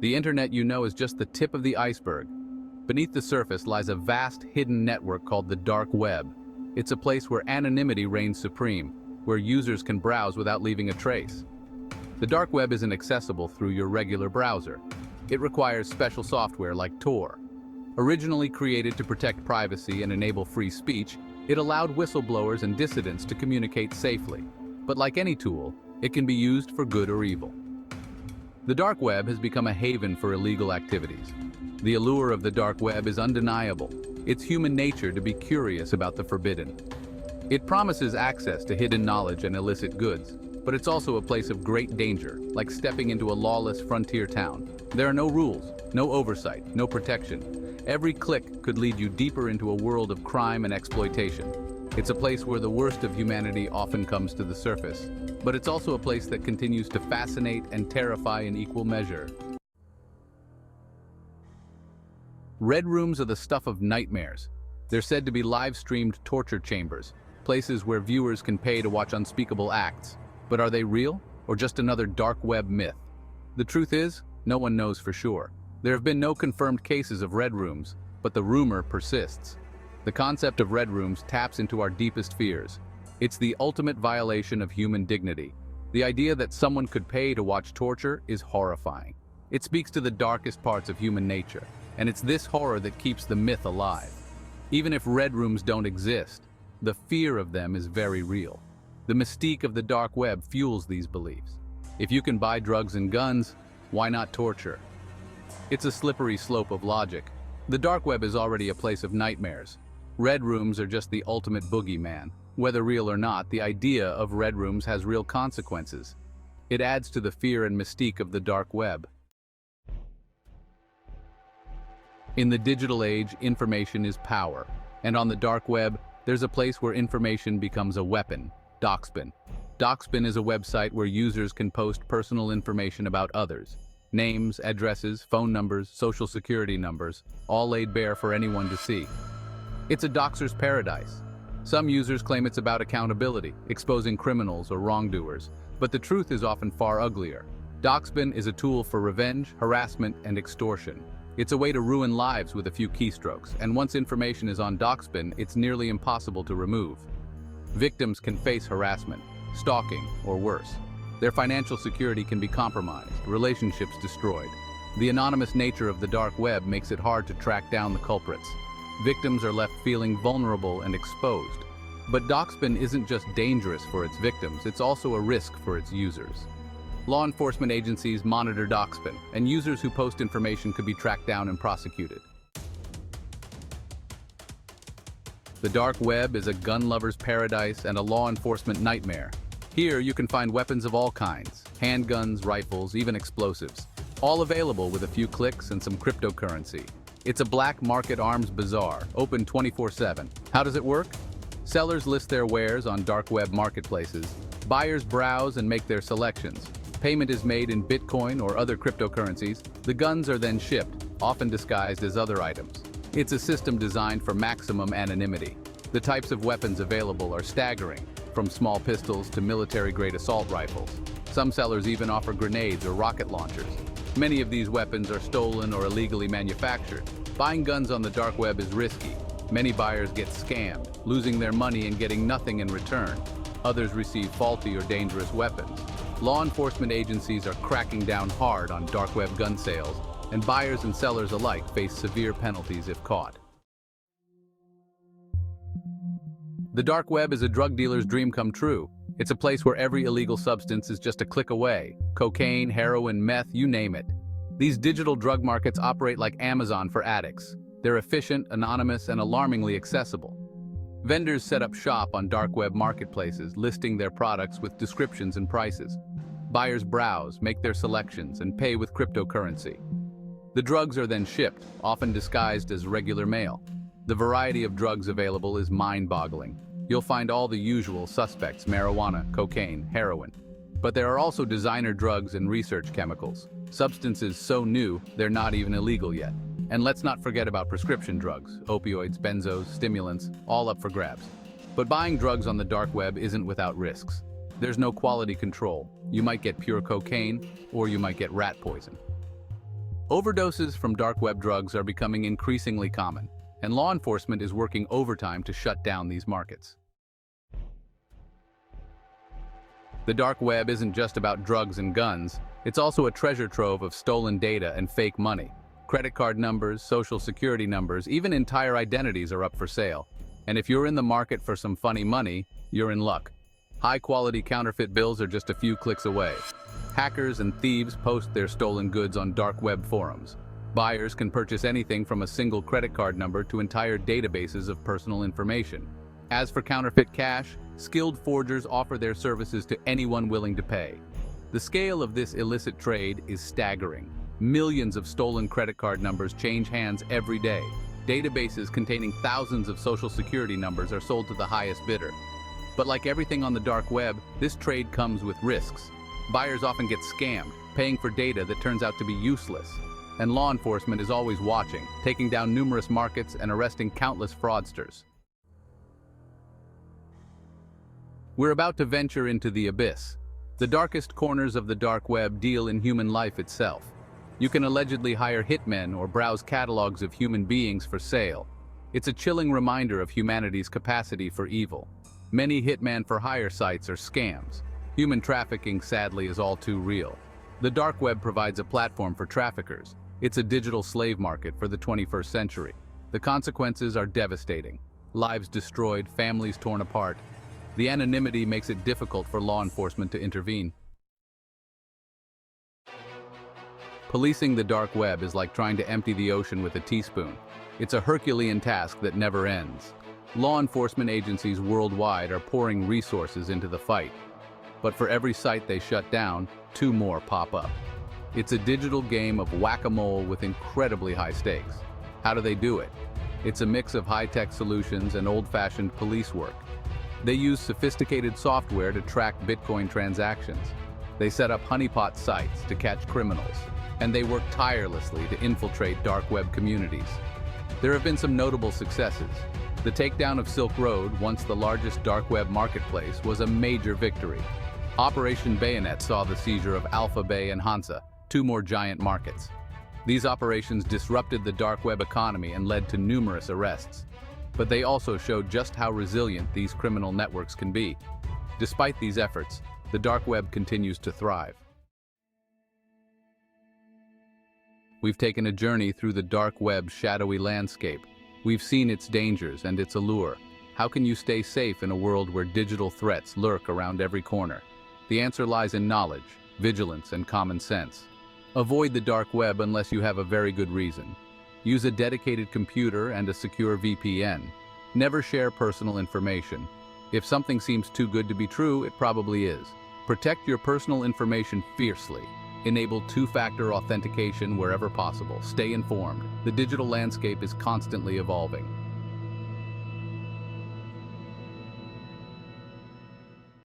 The internet you know is just the tip of the iceberg. Beneath the surface lies a vast hidden network called the dark web. It's a place where anonymity reigns supreme, where users can browse without leaving a trace. The dark web isn't accessible through your regular browser. It requires special software like Tor. Originally created to protect privacy and enable free speech, it allowed whistleblowers and dissidents to communicate safely. But like any tool, it can be used for good or evil. The dark web has become a haven for illegal activities. The allure of the dark web is undeniable. It's human nature to be curious about the forbidden. It promises access to hidden knowledge and illicit goods, but it's also a place of great danger, like stepping into a lawless frontier town. There are no rules, no oversight, no protection. Every click could lead you deeper into a world of crime and exploitation. It's a place where the worst of humanity often comes to the surface, but it's also a place that continues to fascinate and terrify in equal measure. Red rooms are the stuff of nightmares. They're said to be live-streamed torture chambers, places where viewers can pay to watch unspeakable acts. But are they real, or just another dark web myth? The truth is, no one knows for sure. There have been no confirmed cases of red rooms, but the rumor persists. The concept of red rooms taps into our deepest fears. It's the ultimate violation of human dignity. The idea that someone could pay to watch torture is horrifying. It speaks to the darkest parts of human nature, and it's this horror that keeps the myth alive. Even if red rooms don't exist, the fear of them is very real. The mystique of the dark web fuels these beliefs. If you can buy drugs and guns, why not torture? It's a slippery slope of logic. The dark web is already a place of nightmares. Red rooms are just the ultimate boogeyman. Whether real or not, the idea of red rooms has real consequences. It adds to the fear and mystique of the dark web. In the digital age, information is power. And on the dark web, there's a place where information becomes a weapon. Doxbin. Doxbin is a website where users can post personal information about others. Names, addresses, phone numbers, social security numbers, all laid bare for anyone to see. It's a doxer's paradise. Some users claim it's about accountability, exposing criminals or wrongdoers, but the truth is often far uglier. Doxbin is a tool for revenge, harassment, and extortion. It's a way to ruin lives with a few keystrokes, and once information is on Doxbin, it's nearly impossible to remove. Victims can face harassment, stalking, or worse. Their financial security can be compromised, relationships destroyed. The anonymous nature of the dark web makes it hard to track down the culprits. Victims are left feeling vulnerable and exposed. But Doxbin isn't just dangerous for its victims, it's also a risk for its users. Law enforcement agencies monitor Doxbin, and users who post information could be tracked down and prosecuted. The dark web is a gun lover's paradise and a law enforcement nightmare. Here you can find weapons of all kinds, handguns, rifles, even explosives, all available with a few clicks and some cryptocurrency. It's a black market arms bazaar, open 24/7. How does it work? Sellers list their wares on dark web marketplaces. Buyers browse and make their selections. Payment is made in Bitcoin or other cryptocurrencies. The guns are then shipped, often disguised as other items. It's a system designed for maximum anonymity. The types of weapons available are staggering, from small pistols to military-grade assault rifles. Some sellers even offer grenades or rocket launchers. Many of these weapons are stolen or illegally manufactured. Buying guns on the dark web is risky. Many buyers get scammed, losing their money and getting nothing in return. Others receive faulty or dangerous weapons. Law enforcement agencies are cracking down hard on dark web gun sales, and buyers and sellers alike face severe penalties if caught. The dark web is a drug dealer's dream come true. It's a place where every illegal substance is just a click away. Cocaine, heroin, meth, you name it. These digital drug markets operate like Amazon for addicts. They're efficient, anonymous, and alarmingly accessible. Vendors set up shop on dark web marketplaces, listing their products with descriptions and prices. Buyers browse, make their selections, and pay with cryptocurrency. The drugs are then shipped, often disguised as regular mail. The variety of drugs available is mind-boggling. You'll find all the usual suspects: marijuana, cocaine, heroin. But there are also designer drugs and research chemicals, substances so new they're not even illegal yet. And let's not forget about prescription drugs, opioids, benzos, stimulants, all up for grabs. But buying drugs on the dark web isn't without risks. There's no quality control. You might get pure cocaine, or you might get rat poison. Overdoses from dark web drugs are becoming increasingly common, and law enforcement is working overtime to shut down these markets. The dark web isn't just about drugs and guns, it's also a treasure trove of stolen data and fake money. Credit card numbers, social security numbers, even entire identities are up for sale. And if you're in the market for some funny money, you're in luck. High-quality counterfeit bills are just a few clicks away. Hackers and thieves post their stolen goods on dark web forums. Buyers can purchase anything from a single credit card number to entire databases of personal information. As for counterfeit cash, skilled forgers offer their services to anyone willing to pay. The scale of this illicit trade is staggering. Millions of stolen credit card numbers change hands every day. Databases containing thousands of social security numbers are sold to the highest bidder. But like everything on the dark web, this trade comes with risks. Buyers often get scammed, paying for data that turns out to be useless. And law enforcement is always watching, taking down numerous markets and arresting countless fraudsters. We're about to venture into the abyss. The darkest corners of the dark web deal in human life itself. You can allegedly hire hitmen or browse catalogs of human beings for sale. It's a chilling reminder of humanity's capacity for evil. Many hitman-for-hire sites are scams. Human trafficking, sadly, is all too real. The dark web provides a platform for traffickers. It's a digital slave market for the 21st century. The consequences are devastating. Lives destroyed, families torn apart. The anonymity makes it difficult for law enforcement to intervene. Policing the dark web is like trying to empty the ocean with a teaspoon. It's a Herculean task that never ends. Law enforcement agencies worldwide are pouring resources into the fight. But for every site they shut down, 2 more pop up. It's a digital game of whack-a-mole with incredibly high stakes. How do they do it? It's a mix of high-tech solutions and old-fashioned police work. They use sophisticated software to track Bitcoin transactions. They set up honeypot sites to catch criminals. And they work tirelessly to infiltrate dark web communities. There have been some notable successes. The takedown of Silk Road, once the largest dark web marketplace, was a major victory. Operation Bayonet saw the seizure of Alpha Bay and Hansa, 2 more giant markets. These operations disrupted the dark web economy and led to numerous arrests. But they also showed just how resilient these criminal networks can be. Despite these efforts, the dark web continues to thrive. We've taken a journey through the dark web's shadowy landscape. We've seen its dangers and its allure. How can you stay safe in a world where digital threats lurk around every corner? The answer lies in knowledge, vigilance, and common sense. Avoid the dark web unless you have a very good reason. Use a dedicated computer and a secure VPN. Never share personal information. If something seems too good to be true, it probably is. Protect your personal information fiercely. Enable 2-factor authentication wherever possible. Stay informed. The digital landscape is constantly evolving.